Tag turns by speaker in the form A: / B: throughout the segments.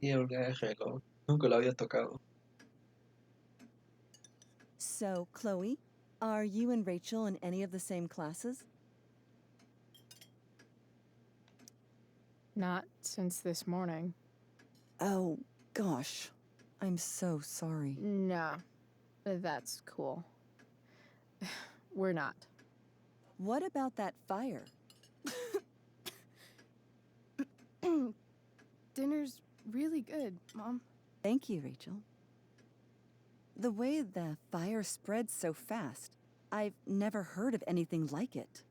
A: Y el reloj, nunca lo había tocado.
B: So, Chloe, are you and Rachel in any of the same classes?
C: Not since this morning.
B: Oh, gosh. I'm so sorry.
C: Nah, that's cool. We're not.
B: What about that fire?
D: Dinner's really good, Mom.
B: Thank you, Rachel. The way the fire spreads so fast, I've never heard of anything like it.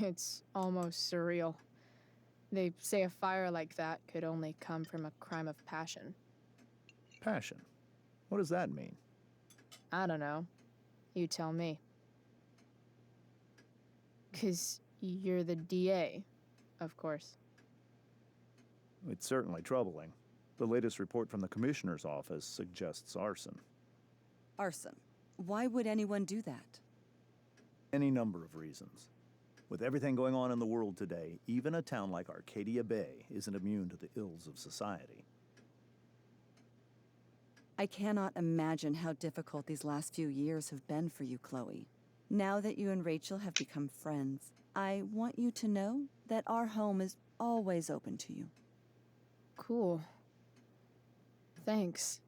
C: It's almost surreal. They say a fire like that could only come from a crime of passion.
E: Passion. What does that mean?
C: I don't know. You tell me. 'Cause you're the DA, of course.
E: It's certainly troubling. The latest report from the commissioner's office suggests arson.
B: Arson. Why would anyone do that?
E: Any number of reasons. With everything going on in the world today, even a town like Arcadia Bay isn't immune to the ills of society.
B: I cannot imagine how difficult these last few years have been for you, Chloe. Now that you and Rachel have become friends, I want you to know that our home is always open to you.
C: Cool. Thanks.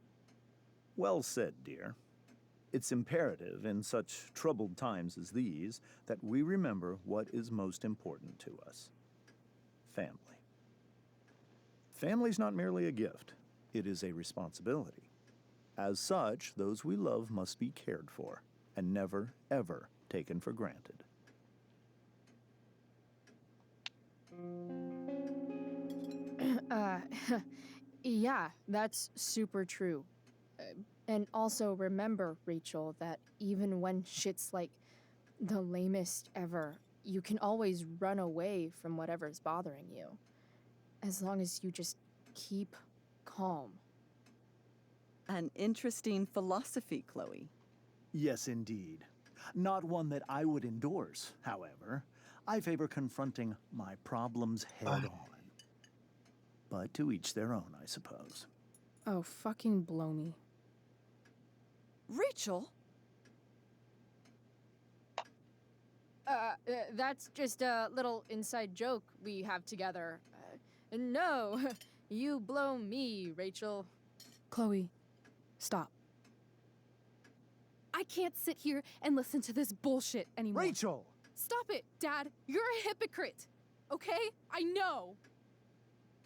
E: Well said, dear. It's imperative in such troubled times as these that we remember what is most important to us. Family. Family's not merely a gift, it is a responsibility. As such, those we love must be cared for and never, ever taken for granted.
C: uh, yeah, that's super true. And also remember, Rachel, that even when shit's like the lamest ever, you can always run away from whatever's bothering you. As long as you just keep calm.
B: An interesting philosophy, Chloe.
E: Yes, indeed. Not one that I would endorse, however. I favor confronting my problems head on. But to each their own, I suppose.
C: Oh, fucking blow me.
B: Rachel?
C: That's just a little inside joke we have together. No, you blow me, Rachel.
D: Chloe, stop. I can't sit here and listen to this bullshit anymore.
E: Rachel!
D: Stop it, Dad. You're a hypocrite. Okay? I know.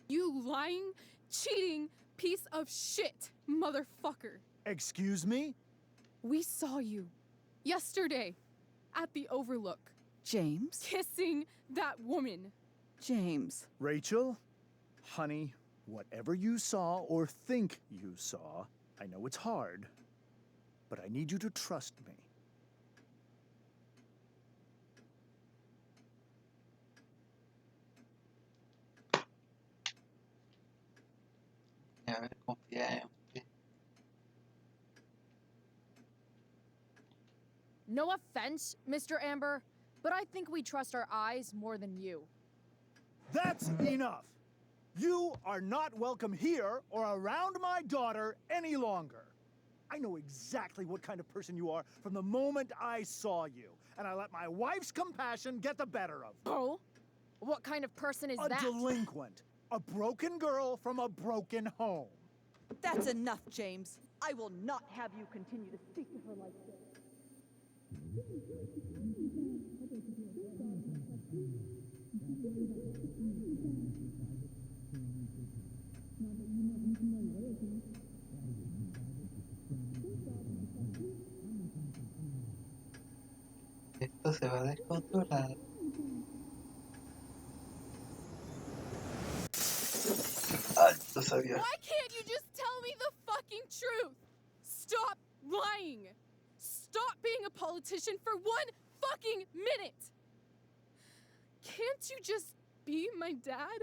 D: You lying, cheating piece of shit, motherfucker.
E: Excuse me?
D: We saw you yesterday at the Overlook
B: James?
D: kissing that woman.
B: James.
E: Rachel? Honey, whatever you saw or think you saw, I know it's hard, but I need you to trust me.
A: A ver, confía en ti.
C: No offense, Mr. Amber, but I think we trust our eyes more than you.
E: That's enough! You are not welcome here or around my daughter any longer. I know exactly what kind of person you are from the moment I saw you, and I let my wife's compassion get the better of me.
C: Oh? What kind of person is
E: A
C: that?
E: delinquent. A broken girl from a broken home.
B: That's enough, James. I will not have you continue to speak to her like this.
A: Esto se va a descontrolar. Ay, lo sabía.
D: Why can't you just tell me the fucking truth? Stop lying. Stop being a politician for one fucking minute. Can't you just be my dad?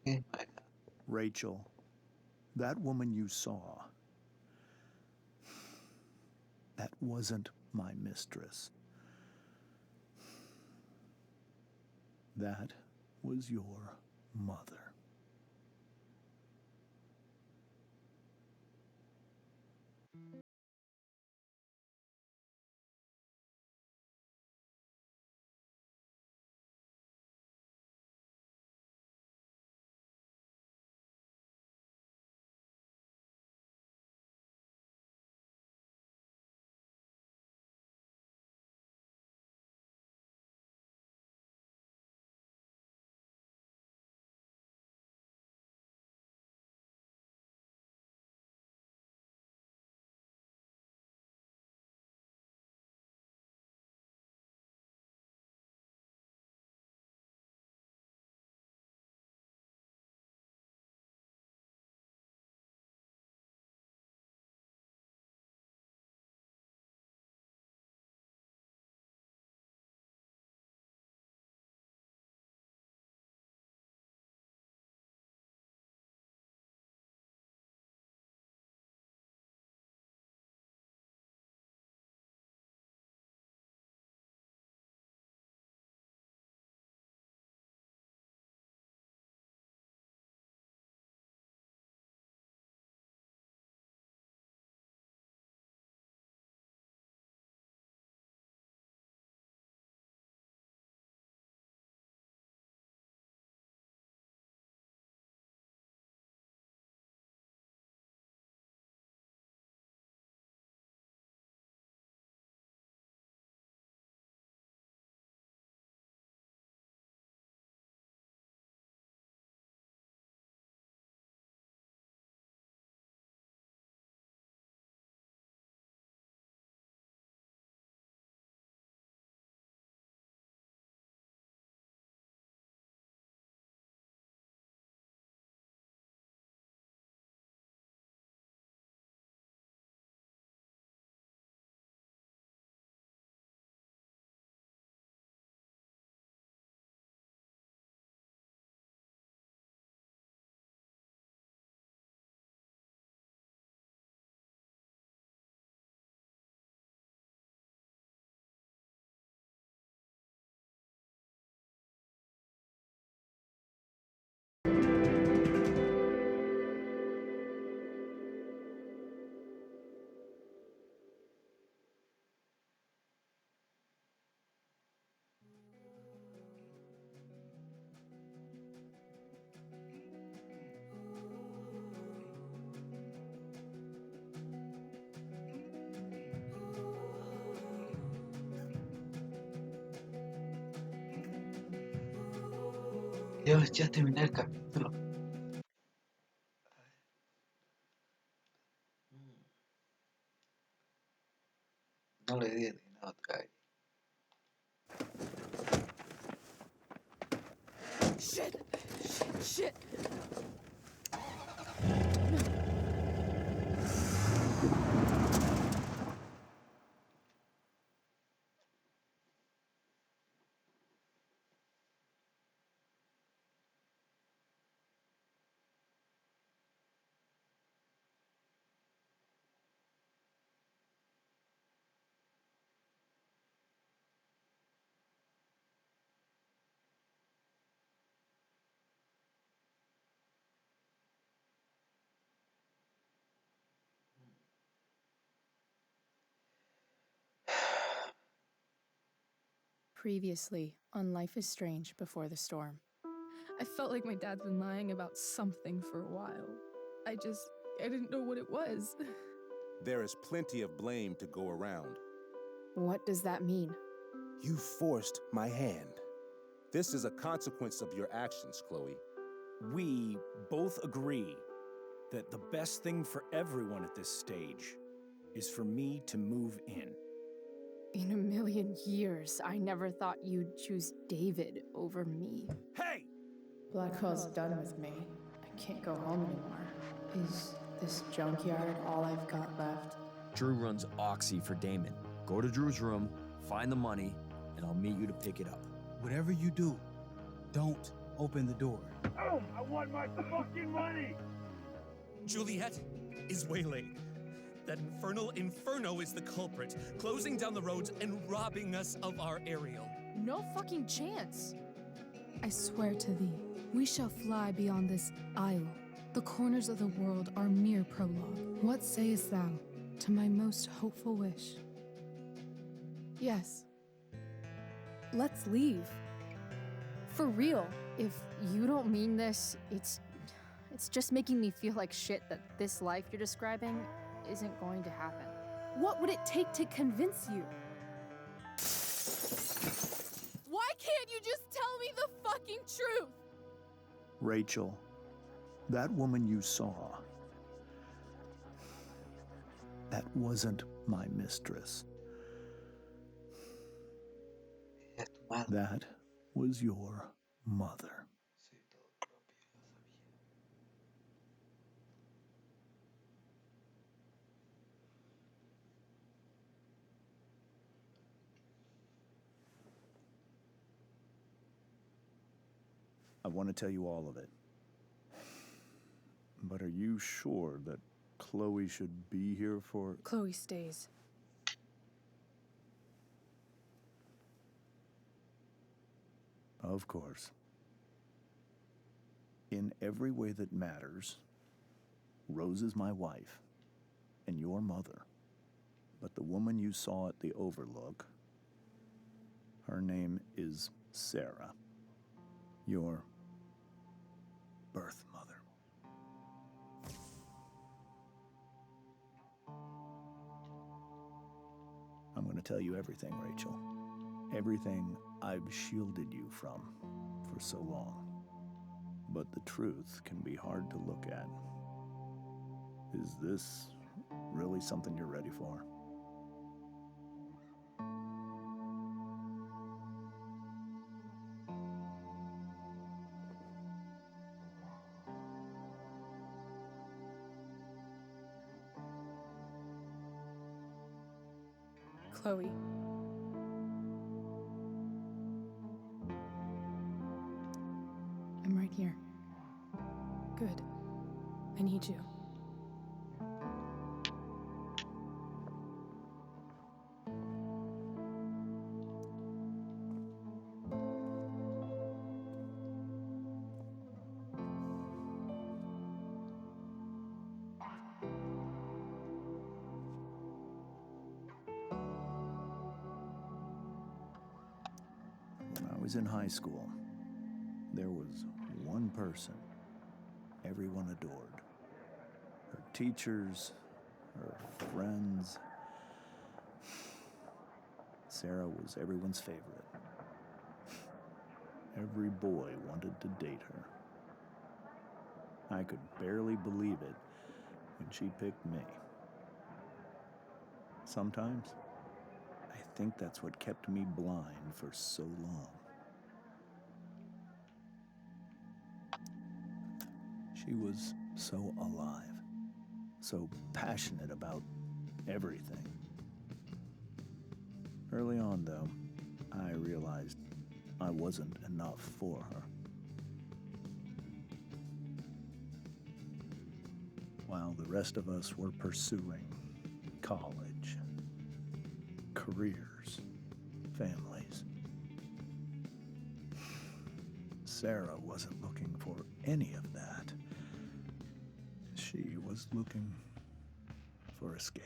A: Oh my God.
E: Rachel, that woman you saw, that wasn't my mistress. That was your mother.
A: Dios, ya terminé el capítulo. No le di nada otra vez.
D: Shit! Shit!
C: Previously on Life is Strange Before the Storm.
D: I felt like my dad's been lying about something for a while. I didn't know what it was.
F: There is plenty of blame to go around.
C: What does that mean?
F: You forced my hand. This is a consequence of your actions, Chloe.
G: We both agree that the best thing for everyone at this stage is for me to move in.
C: In a million years, I never thought you'd choose David over me.
G: Hey!
C: Blackwell's done with me. I can't go home anymore. Is this junkyard all I've got left?
G: Drew runs Oxy for Damon. Go to Drew's room, find the money, and I'll meet you to pick it up.
H: Whatever you do, don't open the door.
E: Oh, I want my fucking money!
I: Juliet is waylaid. That infernal Inferno is the culprit, closing down the roads and robbing us of our aerial.
C: No fucking chance.
J: I swear to thee, we shall fly beyond this isle. The corners of the world are mere prologue. What sayest thou to my most hopeful wish?
C: Yes. Let's leave. For real. If you don't mean this, it's just making me feel like shit that this life you're describing isn't going to happen. What would it take to convince you?
D: Why can't you just tell me the fucking truth?
E: Rachel, that woman you saw, that wasn't my mistress.
A: Ella es tu madre.
E: That was your mother.
A: Soy todo propio, lo sabía.
E: I want to tell you all of it. But are you sure that Chloe should be here for...
J: Chloe stays.
E: Of course. In every way that matters, Rose is my wife and your mother. But the woman you saw at the Overlook, her name is Sarah, your birth mother. I'm going to tell you everything, Rachel. Everything I've shielded you from for so long. But the truth can be hard to look at. Is this really something you're ready for?
J: Chloe. I'm right here. Good. I need you.
E: When I was in high school, there was one person everyone adored. Her teachers, her friends. Sarah was everyone's favorite. Every boy wanted to date her. I could barely believe it when she picked me. Sometimes, I think that's what kept me blind for so long. She was so alive, so passionate about everything. Early on, though, I realized I wasn't enough for her. While the rest of us were pursuing college, careers, families, Sarah wasn't looking for any of that. She was looking for escape.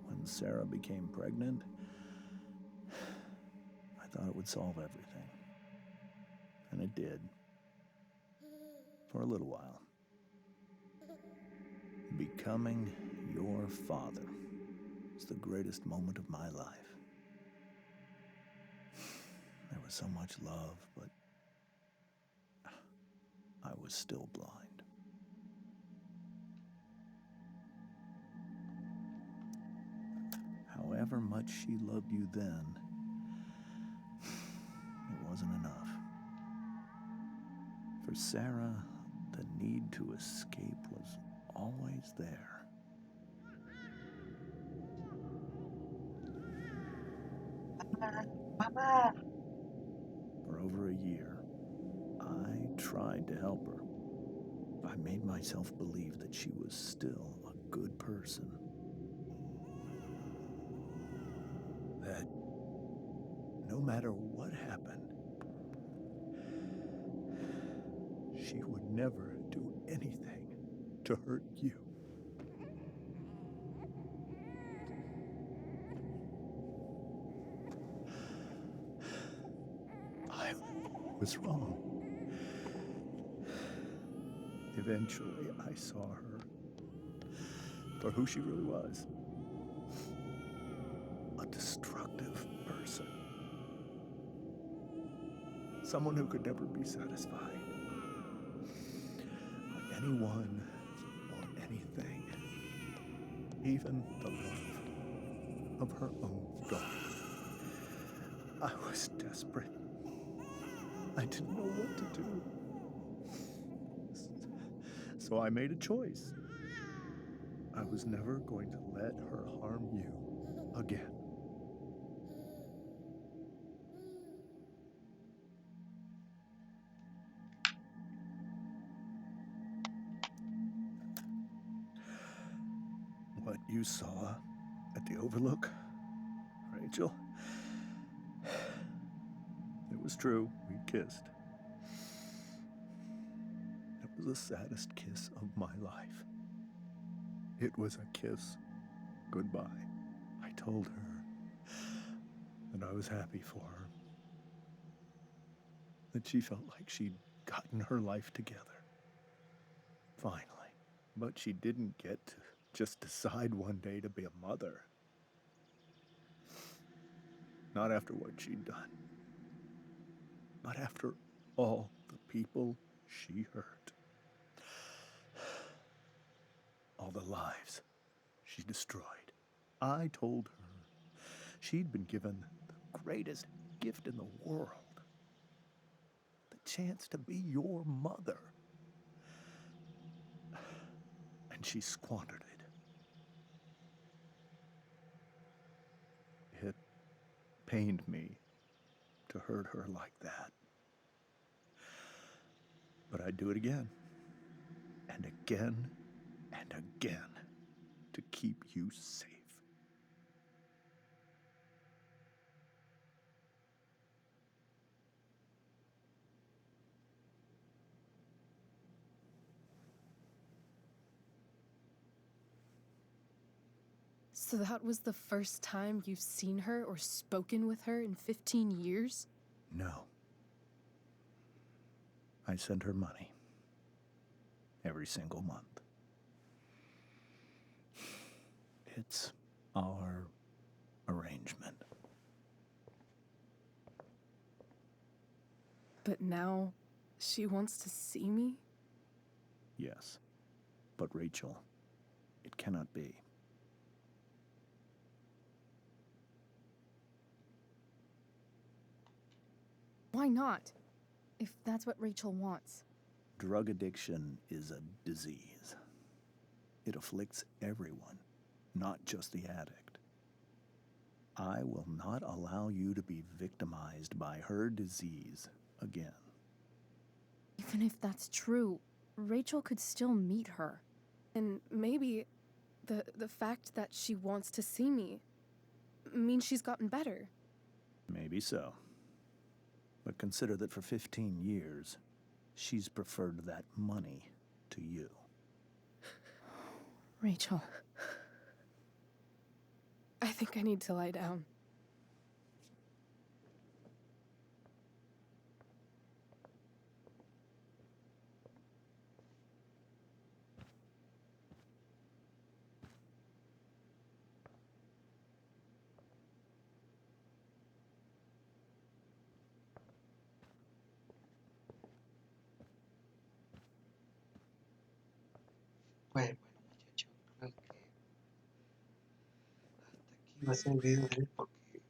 E: When Sarah became pregnant, I thought it would solve everything. And it did. For a little while. Becoming your father was the greatest moment of my life. There was so much love, but I was still blind. However much she loved you then, it wasn't enough. For Sarah, the need to escape was always there.
A: Mamá.
E: For over a year, I tried to help her. I made myself believe that she was still a
G: good person. That no matter what happened, she would never do anything to hurt you. I was wrong. Eventually, I saw her for who she really was. A destructive person. Someone who could never be satisfied by anyone or anything. Even the love of her own daughter. I was desperate. I didn't know what to do. So I made a choice. I was never going to let her harm you again. What you saw at the Overlook, Rachel, it was true. We kissed. It was the saddest kiss of my life. It was a kiss goodbye. I told her that I was happy for her. That she felt like she'd gotten her life together. Finally. But she didn't get to just decide one day to be a mother. Not after what she'd done. Not after all the people she hurt. All the lives she destroyed. I told her she'd been given the greatest gift in the world. The chance to be your mother. And she squandered it. It pained me to hurt her like that. But I'd do it again. And again and again to keep you safe.
J: So that was the first time you've seen her or spoken with her in 15 years?
G: No. I send her money. Every single month. It's our arrangement.
J: But now she wants to see me?
G: Yes. But Rachel, it cannot be.
J: Why not? If that's what Rachel wants.
G: Drug addiction is a disease. It afflicts everyone, not just the addict. I will not allow you to be victimized by her disease again.
J: Even if that's true, Rachel could still meet her. And maybe the fact that she wants to see me means she's gotten better.
G: Maybe so. But consider that for 15 years, she's preferred that money to you.
J: Rachel. I think I need to lie down.
A: Bueno, muchachos, creo que hasta aquí va a ser el video de hoy porque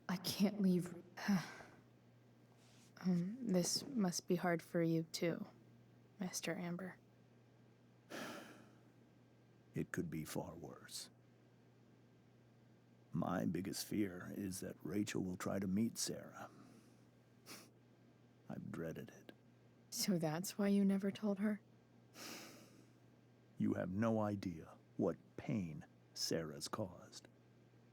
C: I can't leave. This must be hard for you too, Mr. Amber.
G: It could be far worse. My biggest fear is that Rachel will try to meet Sarah. I've dreaded it.
C: So that's why you never told her?
G: You have no idea what pain Sarah's caused.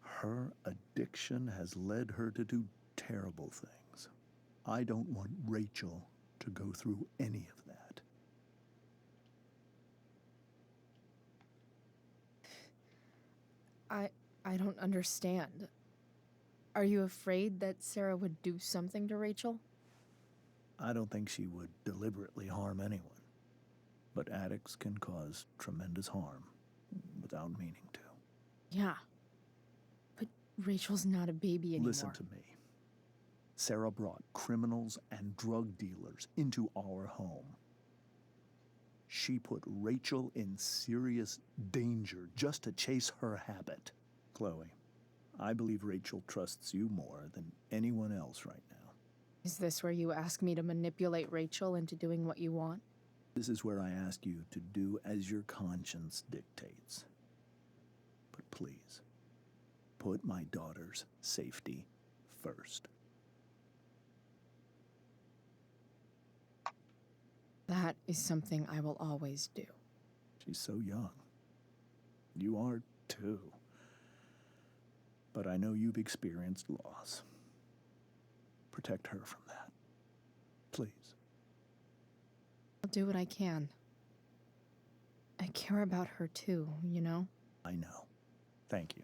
G: Her addiction has led her to do terrible things. I don't want Rachel to go through any of that.
C: I don't understand. Are you afraid that Sarah would do something to Rachel?
G: I don't think she would deliberately harm anyone. But addicts can cause tremendous harm without meaning to.
C: Yeah. But Rachel's not a baby anymore.
G: Listen to me. Sarah brought criminals and drug dealers into our home. She put Rachel in serious danger just to chase her habit. Chloe, I believe Rachel trusts you more than anyone else right now.
C: Is this where you ask me to manipulate Rachel into doing what you want?
G: This is where I ask you to do as your conscience dictates. But please, put my daughter's safety first.
C: That is something I will always do.
G: She's so young. You are too. But I know you've experienced loss. Protect her from that. Please.
C: I'll do what I can. I care about her too, you know?
G: I know. Thank you.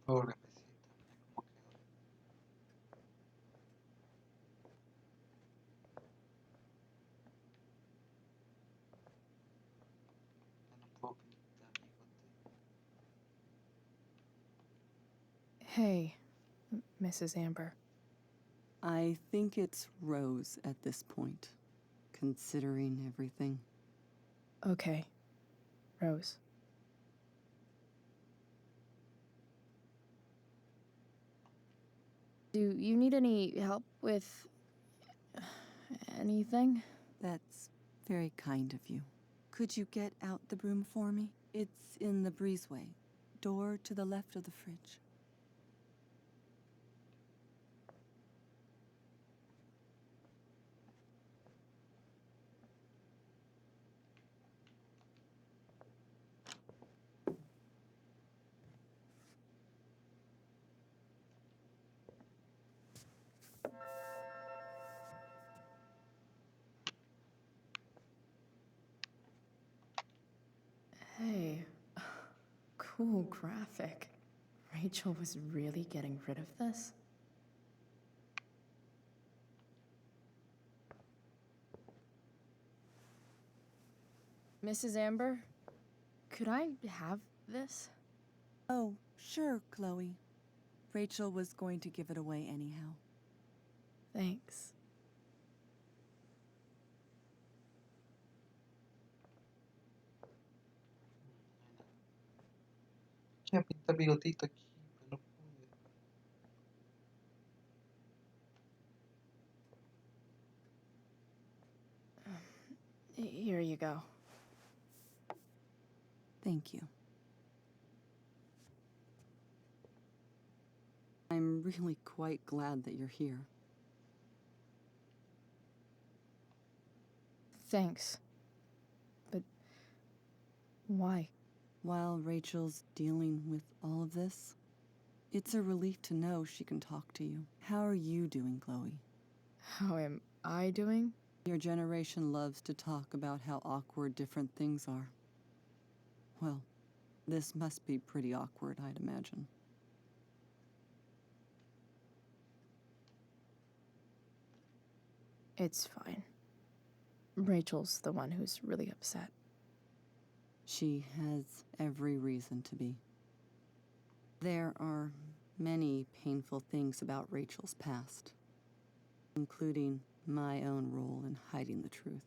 A: Pobre pesita, mira cómo quedó. Ya no puedo pintar bigote.
C: Hey, Mrs. Amber.
B: I think it's Rose at this point, considering everything.
C: Okay, Rose. Do you need any help with anything?
B: That's very kind of you. Could you get out the broom for me? It's in the breezeway, door to the left of the fridge.
C: Hey, cool graphic. Rachel was really getting rid of this? Mrs. Amber, could I have this?
B: Oh, sure, Chloe. Rachel was going to give it away anyhow.
C: Thanks.
A: Ya pinta bigotito aquí, pero no pude.
C: Here you go.
B: Thank you. I'm really quite glad that you're here.
C: Thanks. But why?
B: While Rachel's dealing with all of this, it's a relief to know she can talk to you. How are you doing, Chloe?
C: How am I doing?
B: Your generation loves to talk about how awkward different things are. Well, this must be pretty awkward, I'd imagine.
C: It's fine. Rachel's the one who's really upset.
B: She has every reason to be. There are many painful things about Rachel's past, including my own role in hiding the truth.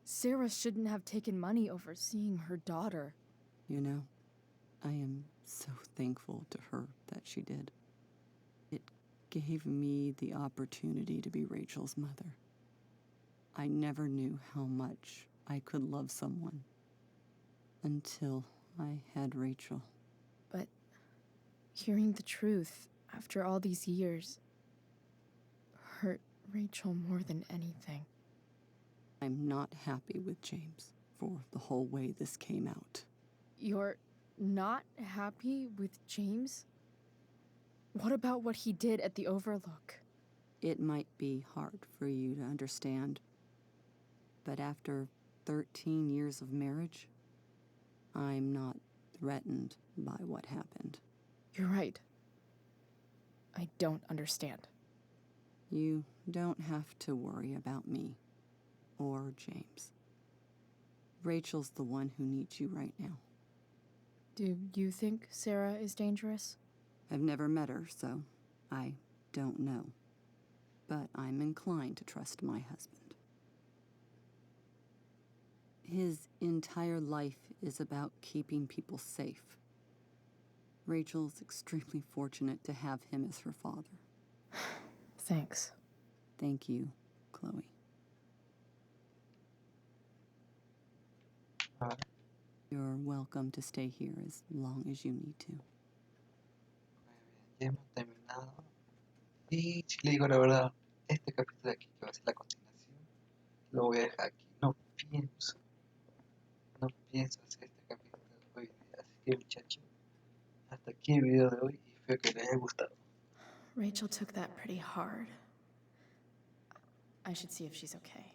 C: Sarah shouldn't have taken money over seeing her daughter.
B: You know, I am so thankful to her that she did. It gave me the opportunity to be Rachel's mother. I never knew how much I could love someone until I had Rachel.
J: But hearing the truth after all these years hurt Rachel more than anything.
B: I'm not happy with James for the whole way this came out.
J: You're not happy with James? What about what he did at the Overlook?
B: It might be hard for you to understand, but after 13 years of marriage, I'm not threatened by what happened.
J: You're right. I don't understand.
B: You don't have to worry about me or James. Rachel's the one who needs you right now.
J: Do you think Sarah is dangerous?
B: I've never met her, so I don't know. But I'm inclined to trust my husband. His entire life is about keeping people safe. Rachel's extremely fortunate to have him as her father.
J: Thanks.
B: Thank you, Chloe.
A: A ver,
B: You're welcome to stay here as long as you need to.
A: muy bien, ya hemos terminado. Y si le digo la verdad, este capítulo de aquí, que va a ser la continuación, lo voy a dejar aquí. No pienso hacer este capítulo hoy día. Así que muchachos, hasta aquí el video de hoy y espero que les haya gustado.
J: Rachel took that pretty hard. I should see if she's okay.